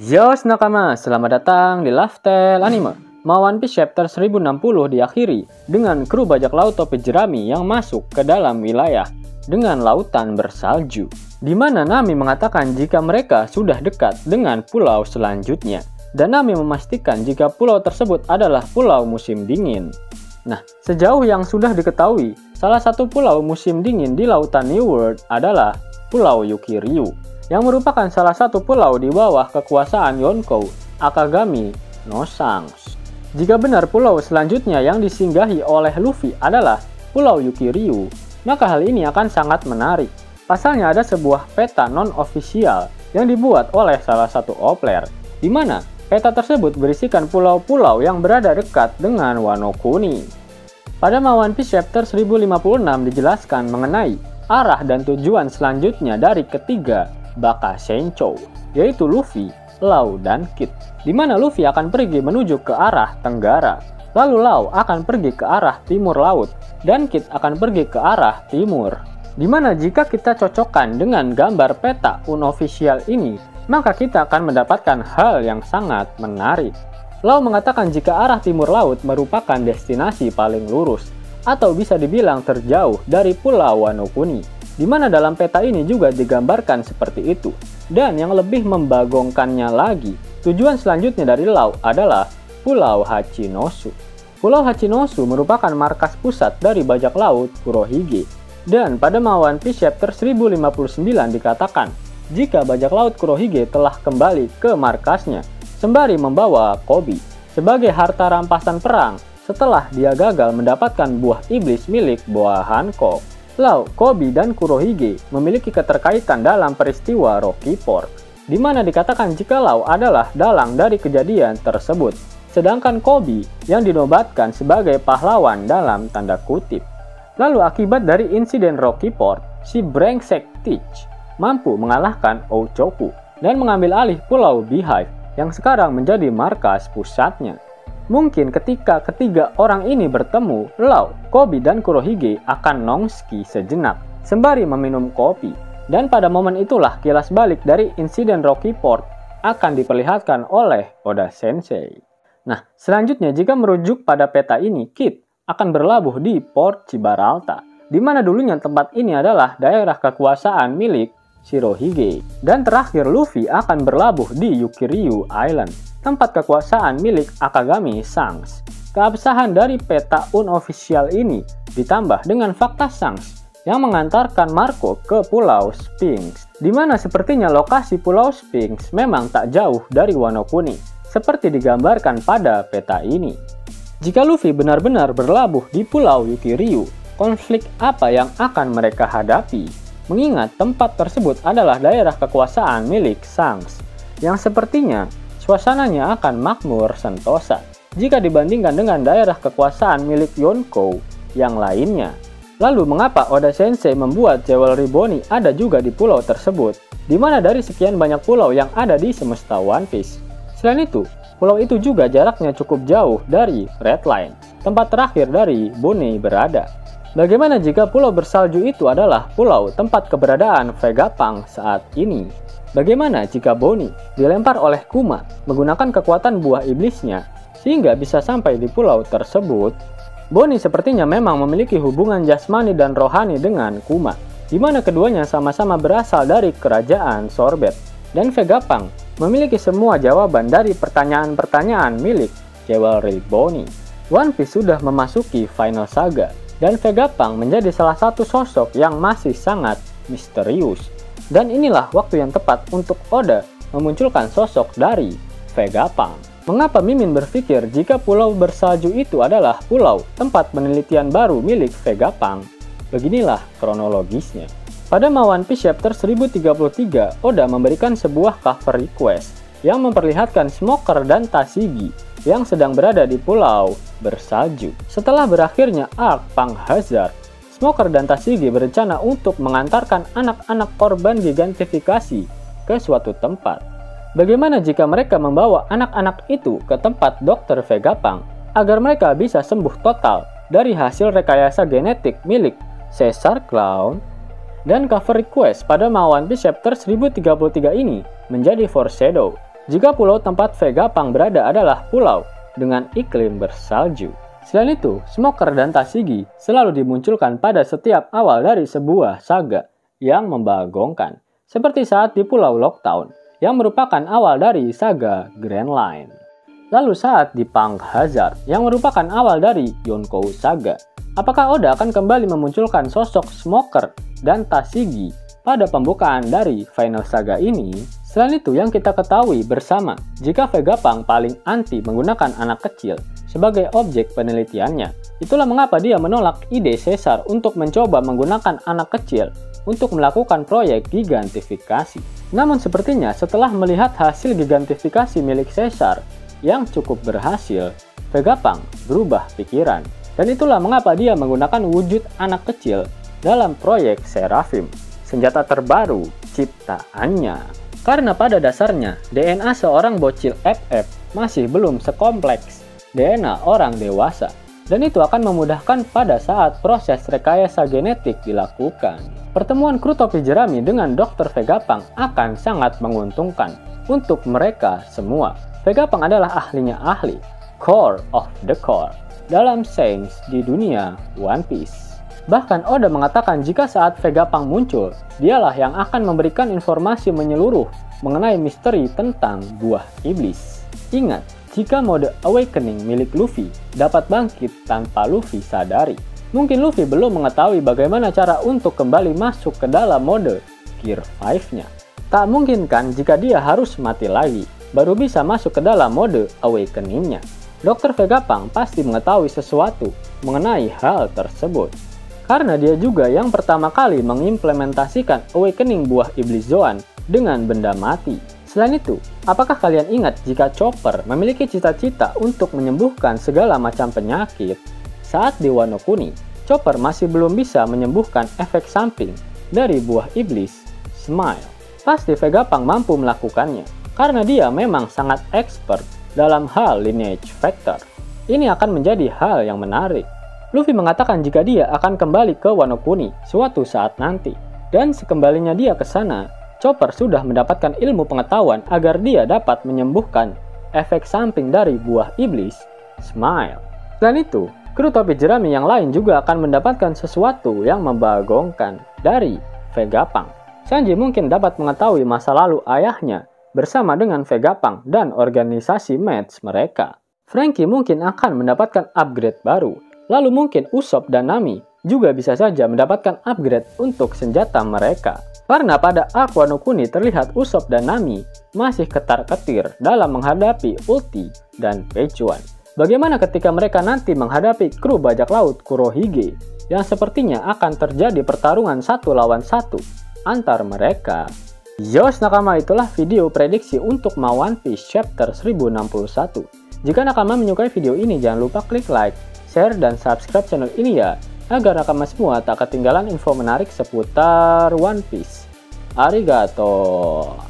Yos nakama, selamat datang di Lifestyle Anime. One Piece chapter 1060 diakhiri dengan kru bajak laut topi jerami yang masuk ke dalam wilayah dengan lautan bersalju, di mana Nami mengatakan jika mereka sudah dekat dengan pulau selanjutnya, dan Nami memastikan jika pulau tersebut adalah pulau musim dingin. Nah, sejauh yang sudah diketahui, salah satu pulau musim dingin di lautan New World adalah Pulau Yukiryu, yang merupakan salah satu pulau di bawah kekuasaan Yonkou Akagami no Shanks. Jika benar pulau selanjutnya yang disinggahi oleh Luffy adalah Pulau Yukiryu, maka hal ini akan sangat menarik. Pasalnya ada sebuah peta non-ofisial yang dibuat oleh salah satu Opler, di mana peta tersebut berisikan pulau-pulau yang berada dekat dengan Wano Kuni. Pada One Piece chapter 1056 dijelaskan mengenai arah dan tujuan selanjutnya dari ketiga Baka Senchou, yaitu Luffy, Lau, dan Kid, di mana Luffy akan pergi menuju ke arah tenggara, lalu Lau akan pergi ke arah timur laut, dan Kid akan pergi ke arah timur. Di mana jika kita cocokkan dengan gambar peta unofficial ini, maka kita akan mendapatkan hal yang sangat menarik. Lau mengatakan jika arah timur laut merupakan destinasi paling lurus, atau bisa dibilang terjauh dari Pulau Wano Kuni, di mana dalam peta ini juga digambarkan seperti itu. Dan yang lebih membagongkannya lagi, tujuan selanjutnya dari Lau adalah Pulau Hachinosu. Pulau Hachinosu merupakan markas pusat dari bajak laut Kurohige. Dan pada One Piece chapter 1059 dikatakan, jika bajak laut Kurohige telah kembali ke markasnya, sembari membawa Koby sebagai harta rampasan perang setelah dia gagal mendapatkan buah iblis milik Boa Hancock. Lau, Koby, dan Kurohige memiliki keterkaitan dalam peristiwa Rocky Port, di mana dikatakan jika Lau adalah dalang dari kejadian tersebut, sedangkan Koby yang dinobatkan sebagai pahlawan dalam tanda kutip. Lalu akibat dari insiden Rocky Port, si brengsek Teach mampu mengalahkan Ochoku dan mengambil alih Pulau Beehive yang sekarang menjadi markas pusatnya. Mungkin ketika ketiga orang ini bertemu, Lau, Koby, dan Kurohige akan nongski sejenak sembari meminum kopi. Dan pada momen itulah kilas balik dari insiden Rocky Port akan diperlihatkan oleh Oda Sensei. Nah, selanjutnya jika merujuk pada peta ini, Kid akan berlabuh di Port Cibaralta, di mana dulunya tempat ini adalah daerah kekuasaan milik Shirohige. Dan terakhir Luffy akan berlabuh di Yukiryu Island, tempat kekuasaan milik Akagami Shanks. Keabsahan dari peta unofficial ini ditambah dengan fakta Shanks yang mengantarkan Marco ke Pulau Sphinx, di mana sepertinya lokasi Pulau Sphinx memang tak jauh dari Wano Kuni, seperti digambarkan pada peta ini. Jika Luffy benar-benar berlabuh di Pulau Yukiryu, konflik apa yang akan mereka hadapi? Mengingat tempat tersebut adalah daerah kekuasaan milik Shanks, yang sepertinya suasananya akan makmur sentosa jika dibandingkan dengan daerah kekuasaan milik Yonkou yang lainnya. Lalu mengapa Oda Sensei membuat Jewelry Bonney ada juga di pulau tersebut, di mana dari sekian banyak pulau yang ada di semesta One Piece? Selain itu, pulau itu juga jaraknya cukup jauh dari Red Line, tempat terakhir dari Bonney berada. Bagaimana jika pulau bersalju itu adalah pulau tempat keberadaan Vegapunk saat ini? Bagaimana jika Bonney dilempar oleh Kuma menggunakan kekuatan buah iblisnya sehingga bisa sampai di pulau tersebut? Bonney sepertinya memang memiliki hubungan jasmani dan rohani dengan Kuma, di mana keduanya sama-sama berasal dari kerajaan Sorbet, dan Vegapunk memiliki semua jawaban dari pertanyaan-pertanyaan milik Jewelry Bonney. One Piece sudah memasuki final saga, dan Vegapunk menjadi salah satu sosok yang masih sangat misterius. Dan inilah waktu yang tepat untuk Oda memunculkan sosok dari Vegapunk. Mengapa Mimin berpikir jika pulau bersalju itu adalah pulau tempat penelitian baru milik Vegapunk? Beginilah kronologisnya. Pada One Piece chapter 1033, Oda memberikan sebuah cover request yang memperlihatkan Smoker dan Tashigi yang sedang berada di pulau bersalju. Setelah berakhirnya arc Punk Hazard, Smoker dan Tashigi berencana untuk mengantarkan anak-anak korban gigantifikasi ke suatu tempat. Bagaimana jika mereka membawa anak-anak itu ke tempat Dr. Vegapunk agar mereka bisa sembuh total dari hasil rekayasa genetik milik Caesar Clown? Dan cover request pada One Piece chapter 1033 ini menjadi foreshadow jika pulau tempat Vegapunk berada adalah pulau dengan iklim bersalju. Selain itu, Smoker dan Tashigi selalu dimunculkan pada setiap awal dari sebuah saga yang membagongkan, seperti saat di Pulau Lockdown, yang merupakan awal dari saga Grand Line. Lalu saat di Punk Hazard, yang merupakan awal dari Yonkou Saga, apakah Oda akan kembali memunculkan sosok Smoker dan Tashigi pada pembukaan dari Final Saga ini? Selain itu, yang kita ketahui bersama, jika Vegapunk paling anti menggunakan anak kecil sebagai objek penelitiannya, itulah mengapa dia menolak ide Caesar untuk mencoba menggunakan anak kecil untuk melakukan proyek gigantifikasi. Namun sepertinya setelah melihat hasil gigantifikasi milik Caesar yang cukup berhasil, Vegapunk berubah pikiran. Dan itulah mengapa dia menggunakan wujud anak kecil dalam proyek Seraphim, senjata terbaru ciptaannya. Karena pada dasarnya, DNA seorang bocil FF masih belum sekompleks DNA orang dewasa. Dan itu akan memudahkan pada saat proses rekayasa genetik dilakukan. Pertemuan kru topi jerami dengan Dr. Vegapunk akan sangat menguntungkan untuk mereka semua. Vegapunk adalah ahlinya ahli, core of the core, dalam sains di dunia One Piece. Bahkan Oda mengatakan jika saat Vegapunk muncul, dialah yang akan memberikan informasi menyeluruh mengenai misteri tentang buah iblis. Ingat, jika mode Awakening milik Luffy dapat bangkit tanpa Luffy sadari, mungkin Luffy belum mengetahui bagaimana cara untuk kembali masuk ke dalam mode Gear 5-nya. Tak mungkin kan jika dia harus mati lagi, baru bisa masuk ke dalam mode Awakening-nya. Dr. Vegapunk pasti mengetahui sesuatu mengenai hal tersebut, karena dia juga yang pertama kali mengimplementasikan Awakening buah iblis Zoan dengan benda mati. Selain itu, apakah kalian ingat jika Chopper memiliki cita-cita untuk menyembuhkan segala macam penyakit? Saat di Wano Kuni, Chopper masih belum bisa menyembuhkan efek samping dari buah iblis Smile. Pasti Vegapunk mampu melakukannya, karena dia memang sangat expert dalam hal lineage factor. Ini akan menjadi hal yang menarik. Luffy mengatakan jika dia akan kembali ke Wano Kuni suatu saat nanti. Dan sekembalinya dia ke sana, Chopper sudah mendapatkan ilmu pengetahuan agar dia dapat menyembuhkan efek samping dari buah iblis Smile. Selain itu, kru topi jerami yang lain juga akan mendapatkan sesuatu yang membagongkan dari Vegapunk. Sanji mungkin dapat mengetahui masa lalu ayahnya bersama dengan Vegapunk dan organisasi match mereka. Franky mungkin akan mendapatkan upgrade baru, lalu mungkin Usopp dan Nami juga bisa saja mendapatkan upgrade untuk senjata mereka. Karena pada arc Wano Kuni terlihat Usopp dan Nami masih ketar-ketir dalam menghadapi ulti dan pecuan. Bagaimana ketika mereka nanti menghadapi kru bajak laut Kurohige yang sepertinya akan terjadi pertarungan 1 lawan 1 antar mereka? Yos nakama, itulah video prediksi untuk One Piece chapter 1061. Jika nakama menyukai video ini, jangan lupa klik like, share, dan subscribe channel ini ya, agar nakama semua tak ketinggalan info menarik seputar One Piece. Arigato.